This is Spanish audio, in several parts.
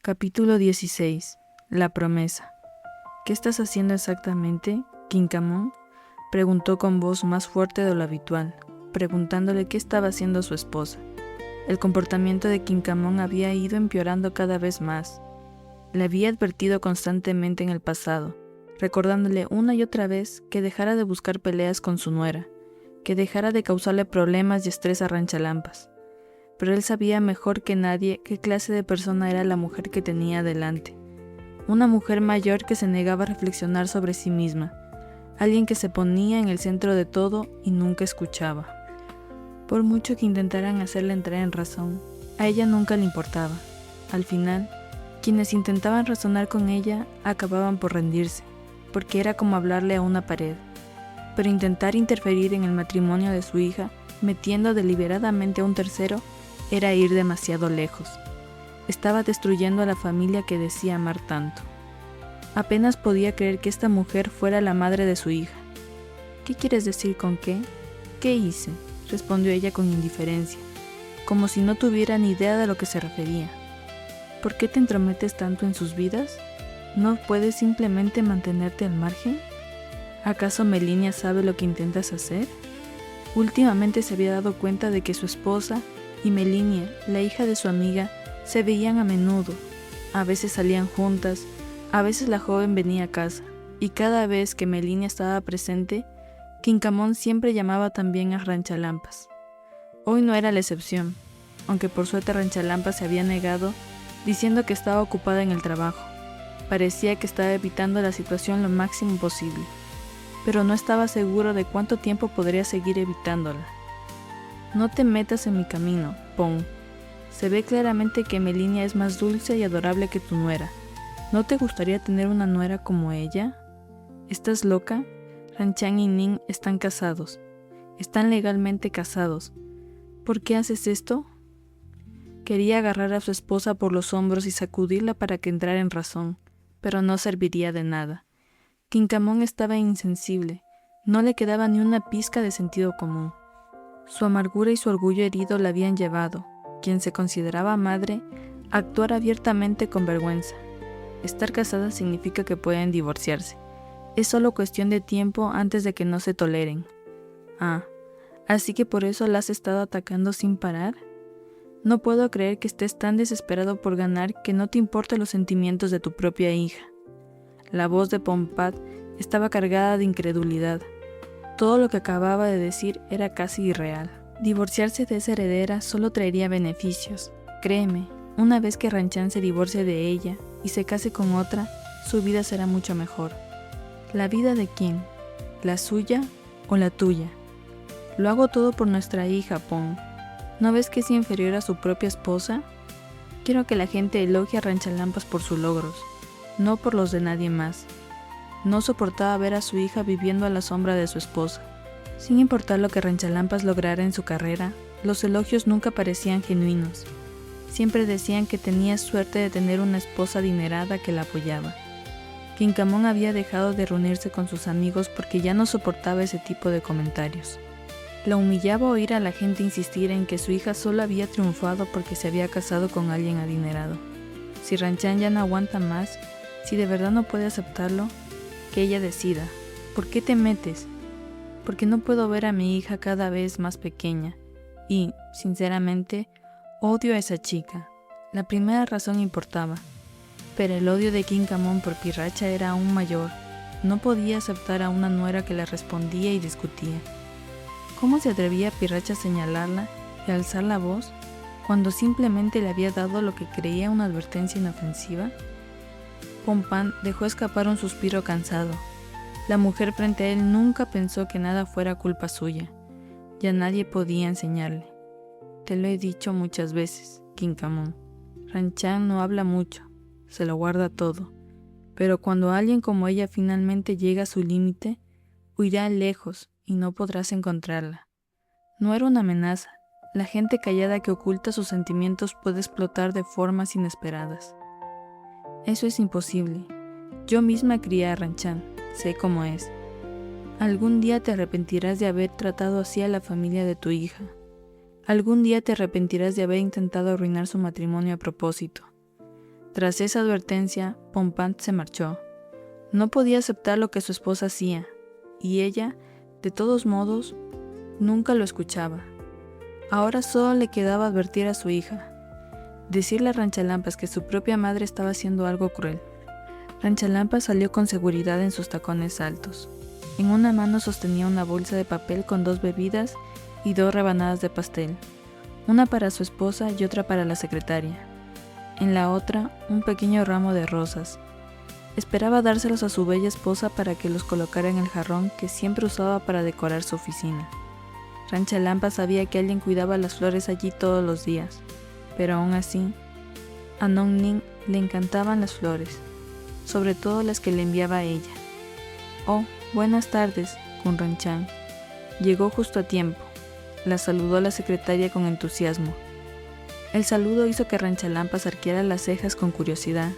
Capítulo 16. La promesa. ¿Qué estás haciendo exactamente, Quinquamón?, preguntó con voz más fuerte de lo habitual, preguntándole qué estaba haciendo su esposa. El comportamiento de Quinquamón había ido empeorando cada vez más. Le había advertido constantemente en el pasado, recordándole una y otra vez que dejara de buscar peleas con su nuera, que dejara de causarle problemas y estrés a Ranchalampas. Pero él sabía mejor que nadie qué clase de persona era la mujer que tenía delante. Una mujer mayor que se negaba a reflexionar sobre sí misma, alguien que se ponía en el centro de todo y nunca escuchaba. Por mucho que intentaran hacerle entrar en razón, a ella nunca le importaba. Al final, quienes intentaban razonar con ella acababan por rendirse, porque era como hablarle a una pared. Pero intentar interferir en el matrimonio de su hija, metiendo deliberadamente a un tercero, era ir demasiado lejos. Estaba destruyendo a la familia que decía amar tanto. Apenas podía creer que esta mujer fuera la madre de su hija. ¿Qué quieres decir con qué? ¿Qué hice?, respondió ella con indiferencia, como si no tuviera ni idea de lo que se refería. ¿Por qué te entrometes tanto en sus vidas? ¿No puedes simplemente mantenerte al margen? ¿Acaso Melinia sabe lo que intentas hacer? Últimamente se había dado cuenta de que su esposa y Melinia, la hija de su amiga, se veían a menudo. A veces salían juntas, a veces la joven venía a casa, y cada vez que Melinia estaba presente, Quinquamón siempre llamaba también a Ranchalampas. Hoy no era la excepción, aunque por suerte Ranchalampas se había negado, diciendo que estaba ocupada en el trabajo. Parecía que estaba evitando la situación lo máximo posible, pero no estaba seguro de cuánto tiempo podría seguir evitándola. No te metas en mi camino, Pon. Se ve claramente que Melinia es más dulce y adorable que tu nuera. ¿No te gustaría tener una nuera como ella? ¿Estás loca? Ranchán y Nin están casados. Están legalmente casados. ¿Por qué haces esto? Quería agarrar a su esposa por los hombros y sacudirla para que entrara en razón, pero no serviría de nada. Quinquamón estaba insensible. No le quedaba ni una pizca de sentido común. Su amargura y su orgullo herido la habían llevado, quien se consideraba madre, a actuar abiertamente con vergüenza. Estar casada significa que pueden divorciarse. Es solo cuestión de tiempo antes de que no se toleren. Ah, ¿así que por eso la has estado atacando sin parar? No puedo creer que estés tan desesperado por ganar que no te importen los sentimientos de tu propia hija. La voz de Pompat estaba cargada de incredulidad. Todo lo que acababa de decir era casi irreal. Divorciarse de esa heredera solo traería beneficios. Créeme, una vez que Ranchán se divorcie de ella y se case con otra, su vida será mucho mejor. ¿La vida de quién? ¿La suya o la tuya? Lo hago todo por nuestra hija, Pon. ¿No ves que es inferior a su propia esposa? Quiero que la gente elogie a Ranchalampas por sus logros, no por los de nadie más. No soportaba ver a su hija viviendo a la sombra de su esposa. Sin importar lo que Ranchalampas lograra en su carrera, los elogios nunca parecían genuinos. Siempre decían que tenía suerte de tener una esposa adinerada que la apoyaba. Quinquamón había dejado de reunirse con sus amigos porque ya no soportaba ese tipo de comentarios. La humillaba oír a la gente insistir en que su hija solo había triunfado porque se había casado con alguien adinerado. Si Ranchán ya no aguanta más, si de verdad no puede aceptarlo, que ella decida. ¿Por qué te metes? Porque no puedo ver a mi hija cada vez más pequeña y, sinceramente, odio a esa chica. La primera razón importaba, pero el odio de Quinquamón por Pirracha era aún mayor. No podía aceptar a una nuera que le respondía y discutía. ¿Cómo se atrevía Pirracha a señalarla y a alzar la voz cuando simplemente le había dado lo que creía una advertencia inofensiva? Pompán dejó escapar un suspiro cansado. La mujer frente a él nunca pensó que nada fuera culpa suya. Ya nadie podía enseñarle. Te lo he dicho muchas veces, Quinquamón. Ranchán no habla mucho, se lo guarda todo. Pero cuando alguien como ella finalmente llega a su límite, huirá lejos y no podrás encontrarla. No era una amenaza. La gente callada que oculta sus sentimientos puede explotar de formas inesperadas. Eso es imposible. Yo misma crié a Ranchán, sé cómo es. Algún día te arrepentirás de haber tratado así a la familia de tu hija. Algún día te arrepentirás de haber intentado arruinar su matrimonio a propósito. Tras esa advertencia, Pompant se marchó. No podía aceptar lo que su esposa hacía, y ella, de todos modos, nunca lo escuchaba. Ahora solo le quedaba advertir a su hija, decirle a Ranchalampas que su propia madre estaba haciendo algo cruel. Ranchalampas salió con seguridad en sus tacones altos. En una mano sostenía una bolsa de papel con 2 bebidas y 2 rebanadas de pastel, una para su esposa y otra para la secretaria. En la otra, un pequeño ramo de rosas. Esperaba dárselos a su bella esposa para que los colocara en el jarrón que siempre usaba para decorar su oficina. Ranchalampas sabía que alguien cuidaba las flores allí todos los días, pero aún así, a Nong Ning le encantaban las flores, sobre todo las que le enviaba a ella. «Oh, buenas tardes, Kun Ranchan». Llegó justo a tiempo. La saludó la secretaria con entusiasmo. El saludo hizo que Ranchalampas arqueara las cejas con curiosidad.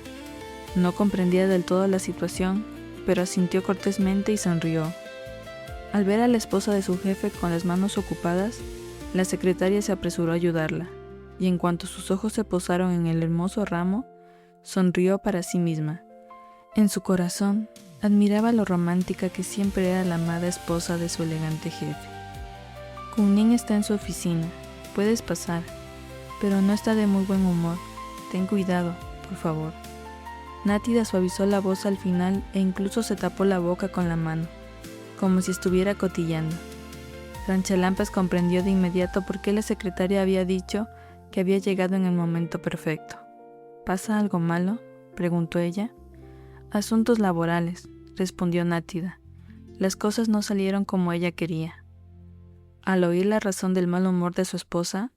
No comprendía del todo la situación, pero asintió cortésmente y sonrió. Al ver a la esposa de su jefe con las manos ocupadas, la secretaria se apresuró a ayudarla, y en cuanto sus ojos se posaron en el hermoso ramo, sonrió para sí misma. En su corazón, admiraba lo romántica que siempre era la amada esposa de su elegante jefe. Kun Ning está en su oficina. Puedes pasar, pero no está de muy buen humor. Ten cuidado, por favor. Nátida suavizó la voz al final e incluso se tapó la boca con la mano, como si estuviera cotillando. Ranchalampas comprendió de inmediato por qué la secretaria había dicho que había llegado en el momento perfecto. ¿Pasa algo malo?, preguntó ella. Asuntos laborales, respondió Nátida. Las cosas no salieron como ella quería. Al oír la razón del mal humor de su esposa,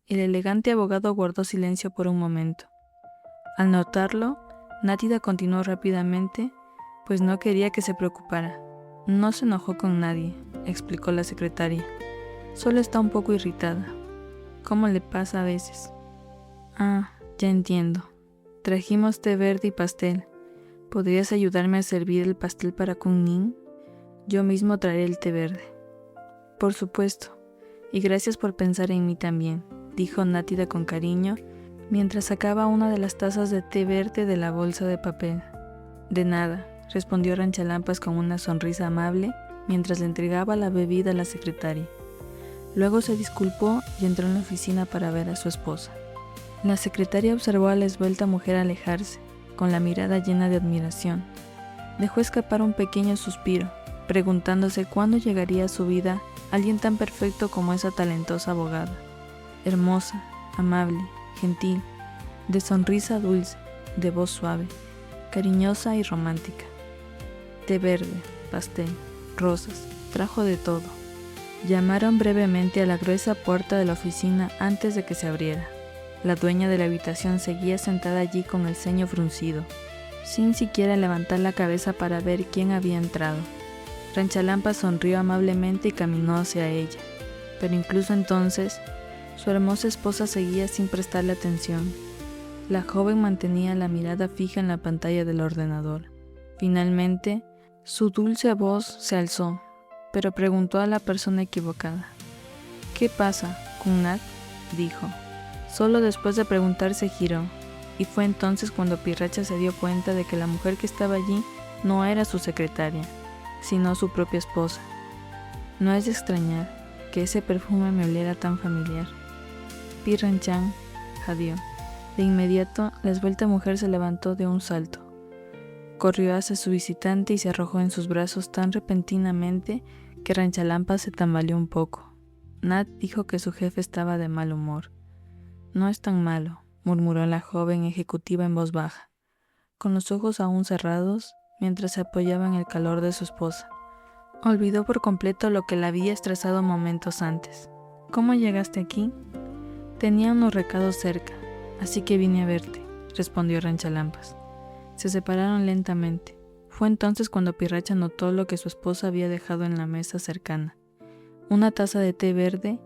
el elegante abogado guardó silencio por un momento. Al notarlo, Nátida continuó rápidamente, pues no quería que se preocupara. No se enojó con nadie, explicó la secretaria. Solo está un poco irritada. ¿Cómo le pasa a veces? Ah, ya entiendo. Trajimos té verde y pastel. ¿Podrías ayudarme a servir el pastel para Kun Ning? Yo mismo traeré el té verde. Por supuesto, y gracias por pensar en mí también, dijo Nátida con cariño, mientras sacaba una de las tazas de té verde de la bolsa de papel. De nada, respondió Ranchalampas con una sonrisa amable, mientras le entregaba la bebida a la secretaria. Luego se disculpó y entró en la oficina para ver a su esposa. La secretaria observó a la esbelta mujer alejarse, con la mirada llena de admiración. Dejó escapar un pequeño suspiro, preguntándose cuándo llegaría a su vida alguien tan perfecto como esa talentosa abogada. Hermosa, amable, gentil, de sonrisa dulce, de voz suave, cariñosa y romántica. Té verde, pastel, rosas, trajo de todo. Llamaron brevemente a la gruesa puerta de la oficina antes de que se abriera. La dueña de la habitación seguía sentada allí con el ceño fruncido, sin siquiera levantar la cabeza para ver quién había entrado. Ranchalampas sonrió amablemente y caminó hacia ella, pero incluso entonces, su hermosa esposa seguía sin prestarle atención. La joven mantenía la mirada fija en la pantalla del ordenador. Finalmente, su dulce voz se alzó, pero preguntó a la persona equivocada. ¿Qué pasa, Kun Nat?, dijo. Solo después de preguntar se giró, y fue entonces cuando Pirracha se dio cuenta de que la mujer que estaba allí no era su secretaria, sino su propia esposa. No es de extrañar que ese perfume me oliera tan familiar. Pi Ranchan jadeó. De inmediato, la esbelta mujer se levantó de un salto. Corrió hacia su visitante y se arrojó en sus brazos tan repentinamente que Ranchalampas se tambaleó un poco. Nat dijo que su jefe estaba de mal humor. No es tan malo, murmuró la joven ejecutiva en voz baja, con los ojos aún cerrados mientras se apoyaba en el calor de su esposa. Olvidó por completo lo que la había estresado momentos antes. ¿Cómo llegaste aquí? Tenía unos recados cerca, así que vine a verte, respondió Ranchalampas. Se separaron lentamente. Fue entonces cuando Pirracha notó lo que su esposa había dejado en la mesa cercana: una taza de té verde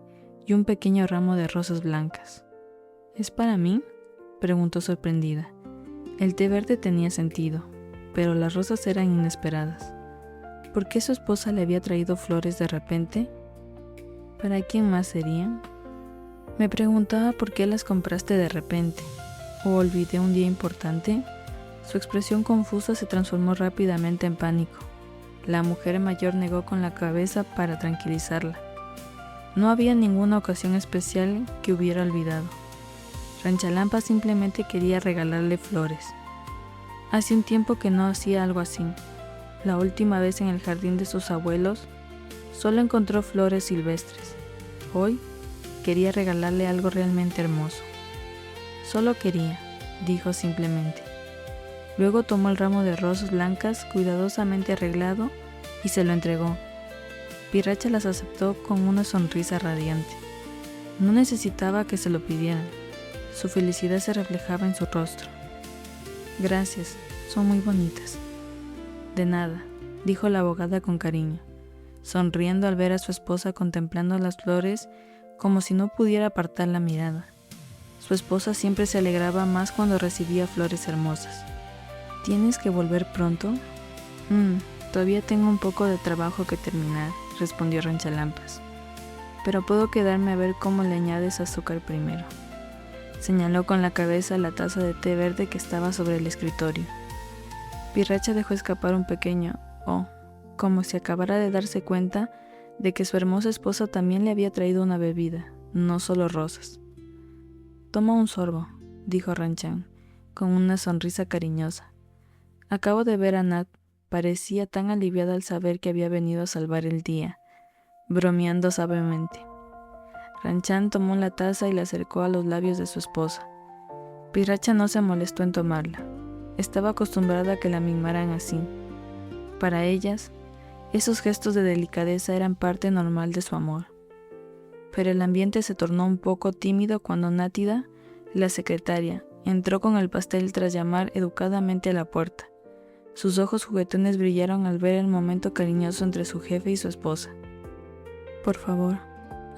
y un pequeño ramo de rosas blancas. ¿Es para mí?, preguntó sorprendida. El té verde tenía sentido, pero las rosas eran inesperadas. ¿Por qué su esposa le había traído flores de repente? ¿Para quién más serían? Me preguntaba por qué las compraste de repente. ¿O olvidé un día importante? Su expresión confusa se transformó rápidamente en pánico. La mujer mayor negó con la cabeza para tranquilizarla. No había ninguna ocasión especial que hubiera olvidado. Ranchalampas simplemente quería regalarle flores. Hace un tiempo que no hacía algo así. La última vez en el jardín de sus abuelos, solo encontró flores silvestres. Hoy quería regalarle algo realmente hermoso. Solo quería, dijo simplemente. Luego tomó el ramo de rosas blancas cuidadosamente arreglado y se lo entregó. Pirracha las aceptó con una sonrisa radiante. No necesitaba que se lo pidieran. Su felicidad se reflejaba en su rostro. Gracias, son muy bonitas. De nada, dijo la abogada con cariño, sonriendo al ver a su esposa contemplando las flores como si no pudiera apartar la mirada. Su esposa siempre se alegraba más cuando recibía flores hermosas. ¿Tienes que volver pronto? Todavía tengo un poco de trabajo que terminar, respondió Ranchalampas. Pero puedo quedarme a ver cómo le añades azúcar primero. Señaló con la cabeza la taza de té verde que estaba sobre el escritorio. Pirracha dejó escapar un pequeño "oh", como si acabara de darse cuenta de que su hermosa esposa también le había traído una bebida, no solo rosas. Toma un sorbo, dijo Ranchan, con una sonrisa cariñosa. Acabo de ver a Nat, parecía tan aliviada al saber que había venido a salvar el día, bromeando suavemente. Ranchan tomó la taza y la acercó a los labios de su esposa. Pirracha no se molestó en tomarla. Estaba acostumbrada a que la mimaran así. Para ellas, esos gestos de delicadeza eran parte normal de su amor. Pero el ambiente se tornó un poco tímido cuando Nátida, la secretaria, entró con el pastel tras llamar educadamente a la puerta. Sus ojos juguetones brillaron al ver el momento cariñoso entre su jefe y su esposa. Por favor,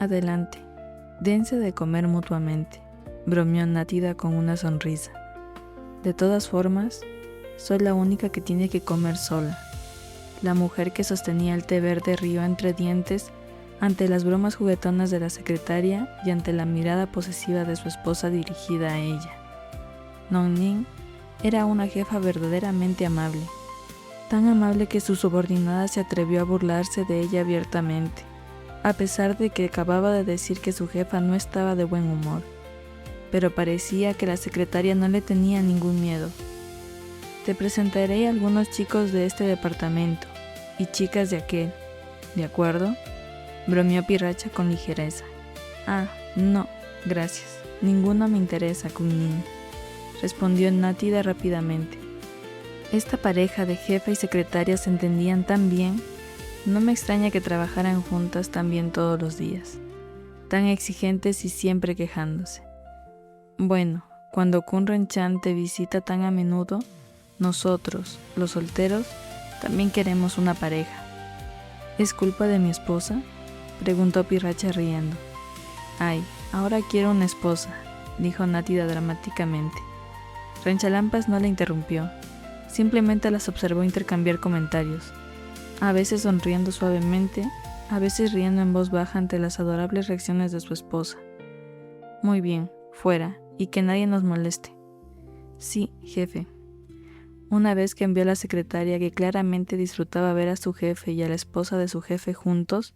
adelante, dense de comer mutuamente, bromeó Nátida con una sonrisa. De todas formas, soy la única que tiene que comer sola. La mujer que sostenía el té verde rió entre dientes ante las bromas juguetonas de la secretaria y ante la mirada posesiva de su esposa dirigida a ella. Nong Ning era una jefa verdaderamente amable, tan amable que su subordinada se atrevió a burlarse de ella abiertamente, a pesar de que acababa de decir que su jefa no estaba de buen humor. Pero parecía que la secretaria no le tenía ningún miedo. Te presentaré a algunos chicos de este departamento y chicas de aquel, ¿de acuerdo?, bromeó Pirracha con ligereza. No, gracias, ninguno me interesa, Kunnin, respondió Nátida rápidamente. Esta pareja de jefa y secretaria se entendían tan bien, no me extraña que trabajaran juntas tan bien todos los días, tan exigentes y siempre quejándose. Bueno, cuando Kun Ranchan te visita tan a menudo, nosotros, los solteros, también queremos una pareja. ¿Es culpa de mi esposa?, preguntó Pirracha riendo. Ay, ahora quiero una esposa, dijo Nátida dramáticamente. Ranchalampas no la interrumpió, simplemente las observó intercambiar comentarios, a veces sonriendo suavemente, a veces riendo en voz baja ante las adorables reacciones de su esposa. Muy bien, fuera, y que nadie nos moleste. Sí, jefe. Una vez que envió a la secretaria, que claramente disfrutaba ver a su jefe y a la esposa de su jefe juntos,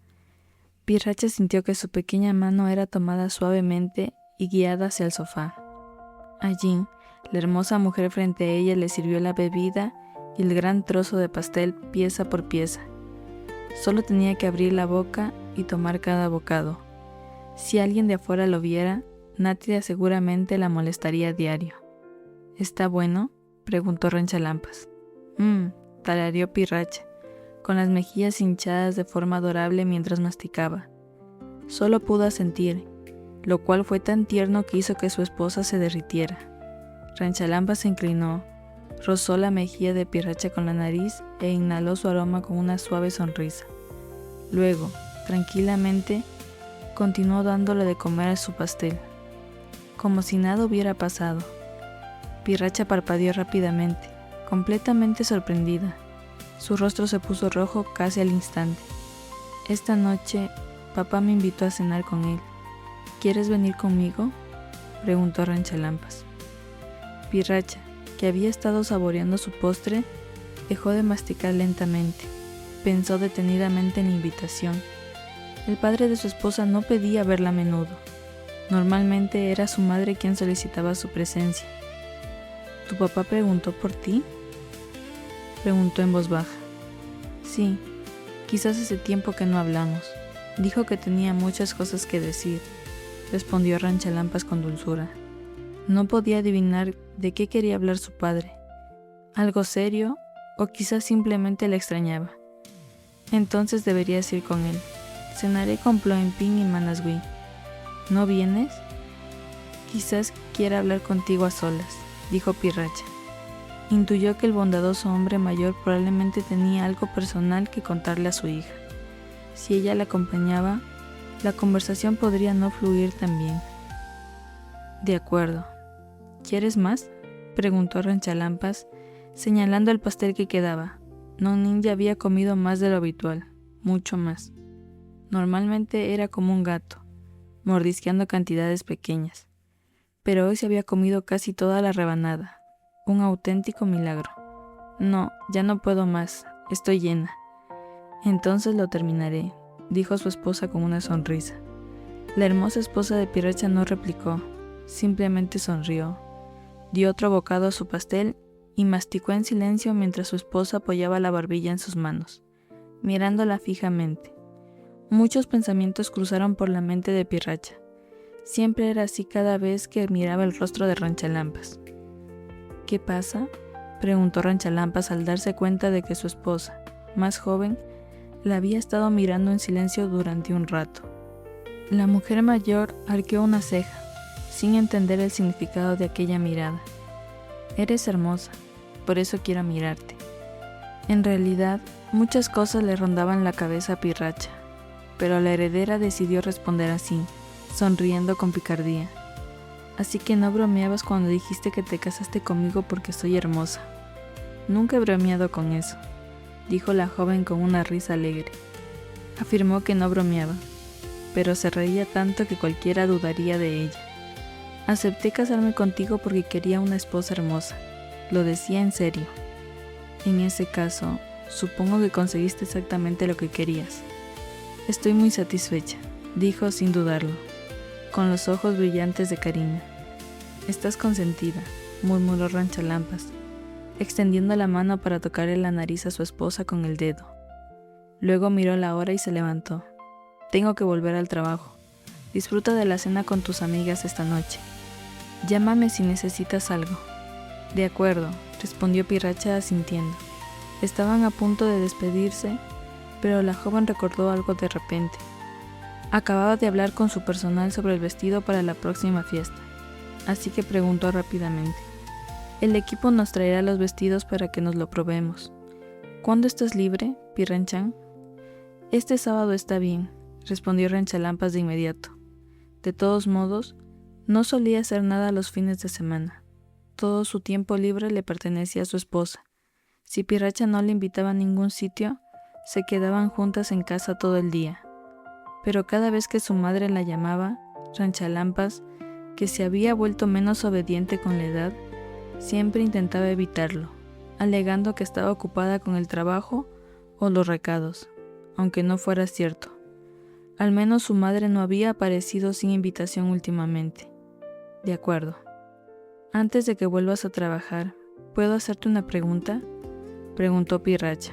Pirracha sintió que su pequeña mano era tomada suavemente y guiada hacia el sofá. Allí, la hermosa mujer frente a ella le sirvió la bebida y el gran trozo de pastel pieza por pieza. Solo tenía que abrir la boca y tomar cada bocado. Si alguien de afuera lo viera, Nátida seguramente la molestaría a diario. ¿Está bueno?, preguntó Ranchalampas. Tarareó Pirracha, con las mejillas hinchadas de forma adorable mientras masticaba. Solo pudo asentir, lo cual fue tan tierno que hizo que su esposa se derritiera. Ranchalampas se inclinó, rozó la mejilla de Pirracha con la nariz e inhaló su aroma con una suave sonrisa. Luego, tranquilamente, continuó dándole de comer a su pastel, como si nada hubiera pasado. Pirracha parpadeó rápidamente, completamente sorprendida. Su rostro se puso rojo casi al instante. Esta noche, papá me invitó a cenar con él. ¿Quieres venir conmigo?, preguntó Ranchalampas. Pirracha, que había estado saboreando su postre, dejó de masticar lentamente. Pensó detenidamente en la invitación. El padre de su esposa no pedía verla a menudo. Normalmente era su madre quien solicitaba su presencia. ¿Tu papá preguntó por ti?, preguntó en voz baja. Sí, quizás hace tiempo que no hablamos. Dijo que tenía muchas cosas que decir, respondió Ranchalampas con dulzura. No podía adivinar de qué quería hablar su padre. ¿Algo serio? O quizás simplemente le extrañaba. Entonces deberías ir con él. Cenaré con Ploenpin y Manaswi. ¿No vienes? Quizás quiera hablar contigo a solas, dijo Pirracha. Intuyó que el bondadoso hombre mayor probablemente tenía algo personal que contarle a su hija. Si ella la acompañaba, la conversación podría no fluir tan bien. De acuerdo. ¿Quieres más?, preguntó Ranchalampas, señalando el pastel que quedaba. Nonin ya había comido más de lo habitual, mucho más. Normalmente era como un gato, mordisqueando cantidades pequeñas, pero hoy se había comido casi toda la rebanada. Un auténtico milagro. No, ya no puedo más, estoy llena. Entonces lo terminaré, dijo su esposa con una sonrisa. La hermosa esposa de Pirracha no replicó, simplemente sonrió. Dio otro bocado a su pastel y masticó en silencio mientras su esposa apoyaba la barbilla en sus manos, mirándola fijamente. Muchos pensamientos cruzaron por la mente de Pirracha. Siempre era así cada vez que miraba el rostro de Ranchalampas. ¿Qué pasa?, preguntó Ranchalampas al darse cuenta de que su esposa, más joven, la había estado mirando en silencio durante un rato. La mujer mayor arqueó una ceja, sin entender el significado de aquella mirada. Eres hermosa, por eso quiero mirarte. En realidad, muchas cosas le rondaban la cabeza a Pirracha, pero la heredera decidió responder así, sonriendo con picardía. Así que no bromeabas cuando dijiste que te casaste conmigo porque soy hermosa. Nunca he bromeado con eso, dijo la joven con una risa alegre. Afirmó que no bromeaba, pero se reía tanto que cualquiera dudaría de ella. Acepté casarme contigo porque quería una esposa hermosa. Lo decía en serio. En ese caso, supongo que conseguiste exactamente lo que querías. Estoy muy satisfecha, dijo sin dudarlo, con los ojos brillantes de cariño. Estás consentida, murmuró Ranchalampas, extendiendo la mano para tocarle la nariz a su esposa con el dedo. Luego miró la hora y se levantó. Tengo que volver al trabajo. Disfruta de la cena con tus amigas esta noche. Llámame si necesitas algo. De acuerdo, respondió Pirracha asintiendo. Estaban a punto de despedirse, pero la joven recordó algo de repente. Acababa de hablar con su personal sobre el vestido para la próxima fiesta, así que preguntó rápidamente. El equipo nos traerá los vestidos para que nos lo probemos. ¿Cuándo estás libre, Pirranchan? Este sábado está bien, respondió Ranchalampas de inmediato. De todos modos, no solía hacer nada los fines de semana. Todo su tiempo libre le pertenecía a su esposa. Si Pirracha no le invitaba a ningún sitio, se quedaban juntas en casa todo el día. Pero cada vez que su madre la llamaba, Ranchalampas, que se había vuelto menos obediente con la edad, siempre intentaba evitarlo, alegando que estaba ocupada con el trabajo o los recados, aunque no fuera cierto. Al menos su madre no había aparecido sin invitación últimamente. De acuerdo. Antes de que vuelvas a trabajar, ¿puedo hacerte una pregunta?, preguntó Pirracha.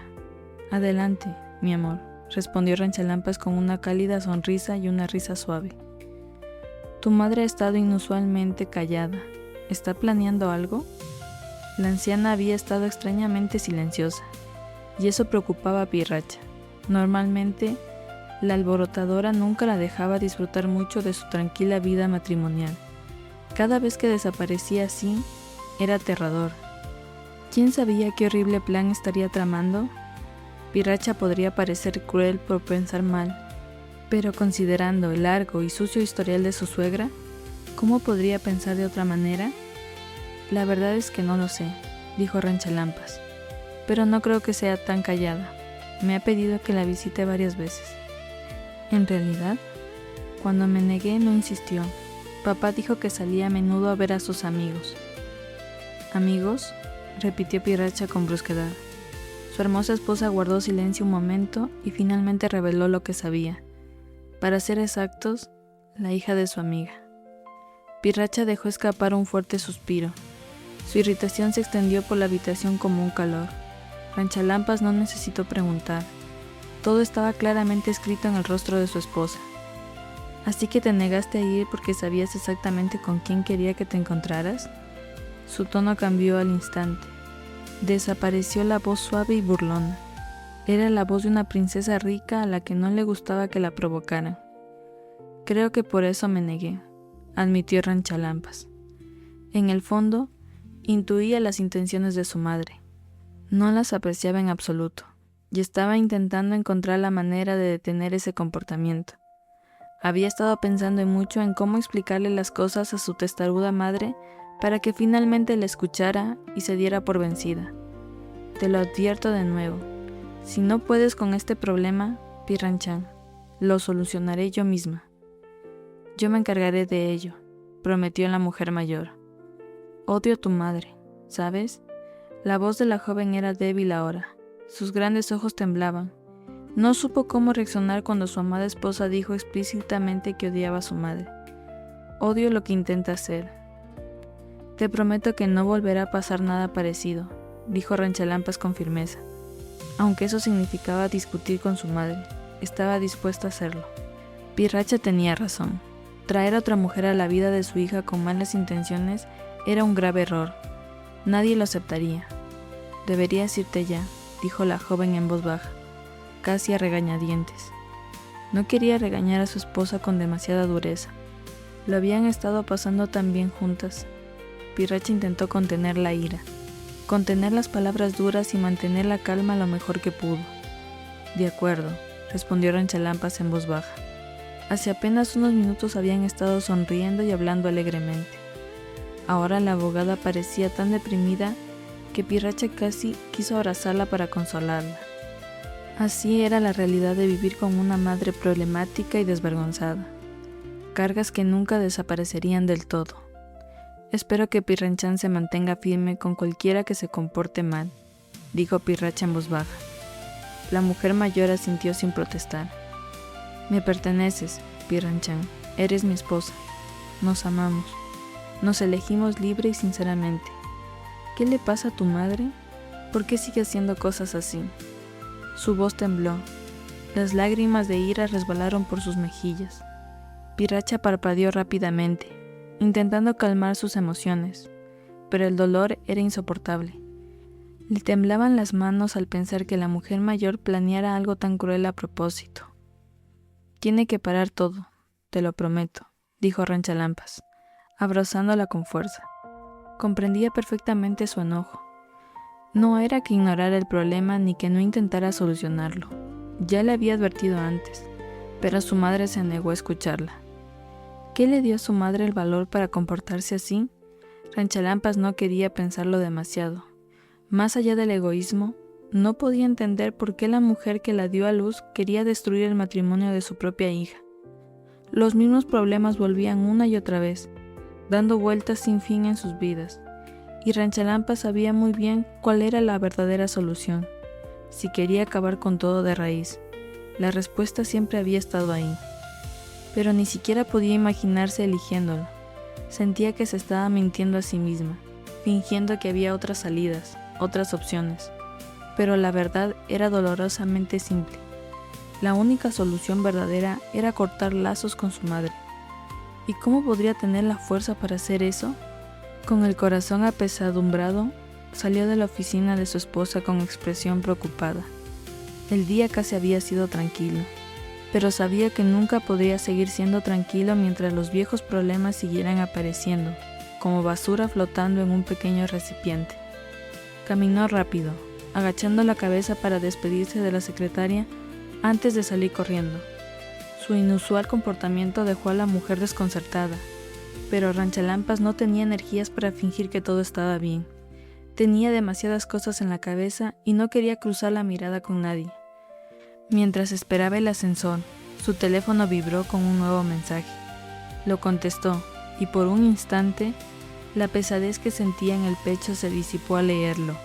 Adelante, mi amor, respondió Ranchalampas con una cálida sonrisa y una risa suave. Tu madre ha estado inusualmente callada. ¿Está planeando algo? La anciana había estado extrañamente silenciosa, y eso preocupaba a Pirracha. Normalmente, la alborotadora nunca la dejaba disfrutar mucho de su tranquila vida matrimonial. Cada vez que desaparecía así, era aterrador. ¿Quién sabía qué horrible plan estaría tramando? Pirracha podría parecer cruel por pensar mal, pero considerando el largo y sucio historial de su suegra, ¿cómo podría pensar de otra manera? La verdad es que no lo sé, dijo Ranchalampas, pero no creo que sea tan callada. Me ha pedido que la visite varias veces. En realidad, cuando me negué no insistió. Papá dijo que salía a menudo a ver a sus amigos. ¿Amigos?, repitió Pirracha con brusquedad. Su hermosa esposa guardó silencio un momento y finalmente reveló lo que sabía. Para ser exactos, la hija de su amiga. Pirracha dejó escapar un fuerte suspiro. Su irritación se extendió por la habitación como un calor. Ranchalampas no necesitó preguntar. Todo estaba claramente escrito en el rostro de su esposa. ¿Así que te negaste a ir porque sabías exactamente con quién quería que te encontraras? Su tono cambió al instante. Desapareció la voz suave y burlona. Era la voz de una princesa rica a la que no le gustaba que la provocaran. Creo que por eso me negué, admitió Ranchalampas. En el fondo, intuía las intenciones de su madre. No las apreciaba en absoluto, y estaba intentando encontrar la manera de detener ese comportamiento. Había estado pensando mucho en cómo explicarle las cosas a su testaruda madre para que finalmente la escuchara y se diera por vencida. Te lo advierto de nuevo, si no puedes con este problema, Pirranchan, lo solucionaré yo misma. Yo me encargaré de ello, prometió la mujer mayor. Odio a tu madre, ¿sabes? La voz de la joven era débil ahora. Sus grandes ojos temblaban. No supo cómo reaccionar cuando su amada esposa dijo explícitamente que odiaba a su madre. Odio lo que intenta hacer. Te prometo que no volverá a pasar nada parecido, dijo Ranchalampas con firmeza. Aunque eso significaba discutir con su madre, estaba dispuesta a hacerlo. Pirracha tenía razón. Traer a otra mujer a la vida de su hija con malas intenciones era un grave error. Nadie lo aceptaría. Deberías irte ya, dijo la joven en voz baja, casi a regañadientes. No quería regañar a su esposa con demasiada dureza. Lo habían estado pasando tan bien juntas. Pirracha intentó contener la ira, contener las palabras duras y mantener la calma lo mejor que pudo. De acuerdo, respondió Ranchalampas en voz baja. Hace apenas unos minutos habían estado sonriendo y hablando alegremente. Ahora la abogada parecía tan deprimida que Pirracha casi quiso abrazarla para consolarla. Así era la realidad de vivir con una madre problemática y desvergonzada. Cargas que nunca desaparecerían del todo. Espero que Pirranchan se mantenga firme con cualquiera que se comporte mal, dijo Pirracha en voz baja. La mujer mayor asintió sin protestar. Me perteneces, Pirranchan, eres mi esposa. Nos amamos. Nos elegimos libre y sinceramente. ¿Qué le pasa a tu madre? ¿Por qué sigue haciendo cosas así? Su voz tembló. Las lágrimas de ira resbalaron por sus mejillas. Pirracha parpadeó rápidamente, intentando calmar sus emociones, pero el dolor era insoportable. Le temblaban las manos al pensar que la mujer mayor planeara algo tan cruel a propósito. Tiene que parar todo, te lo prometo, dijo Ranchalampas, abrazándola con fuerza. Comprendía perfectamente su enojo. No era que ignorara el problema ni que no intentara solucionarlo. Ya le había advertido antes, pero su madre se negó a escucharla. ¿Qué le dio a su madre el valor para comportarse así? Ranchalampas no quería pensarlo demasiado. Más allá del egoísmo, no podía entender por qué la mujer que la dio a luz quería destruir el matrimonio de su propia hija. Los mismos problemas volvían una y otra vez, dando vueltas sin fin en sus vidas, y Ranchalampas sabía muy bien cuál era la verdadera solución, si quería acabar con todo de raíz. La respuesta siempre había estado ahí, pero ni siquiera podía imaginarse eligiéndolo. Sentía que se estaba mintiendo a sí misma, fingiendo que había otras salidas, otras opciones, pero la verdad era dolorosamente simple. La única solución verdadera era cortar lazos con su madre. ¿Y cómo podría tener la fuerza para hacer eso? Con el corazón apesadumbrado, salió de la oficina de su esposa con expresión preocupada. El día casi había sido tranquilo, pero sabía que nunca podría seguir siendo tranquilo mientras los viejos problemas siguieran apareciendo, como basura flotando en un pequeño recipiente. Caminó rápido, agachando la cabeza para despedirse de la secretaria antes de salir corriendo. Su inusual comportamiento dejó a la mujer desconcertada, pero Ranchalampas no tenía energías para fingir que todo estaba bien. Tenía demasiadas cosas en la cabeza y no quería cruzar la mirada con nadie. Mientras esperaba el ascensor, su teléfono vibró con un nuevo mensaje. Lo contestó y por un instante La pesadez que sentía en el pecho se disipó al leerlo.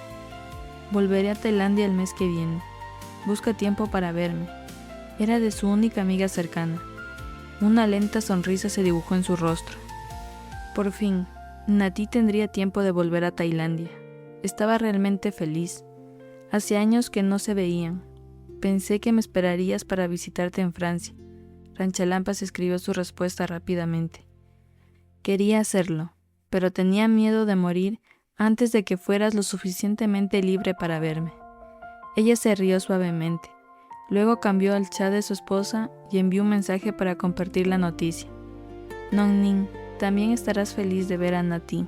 Volveré a Tailandia el mes que viene. Busca tiempo para verme. Era de su única amiga cercana. Una lenta sonrisa se dibujó en su rostro. Por fin, Natty tendría tiempo de volver a Tailandia. Estaba realmente feliz. Hace años que no se veían. Pensé que me esperarías para visitarte en Francia. Ranchalampas escribió su respuesta rápidamente. Quería hacerlo, pero tenía miedo de morir antes de que fueras lo suficientemente libre para verme. Ella se rió suavemente. Luego cambió al chat de su esposa y envió un mensaje para compartir la noticia. Nong Ning, también estarás feliz de ver a Natty.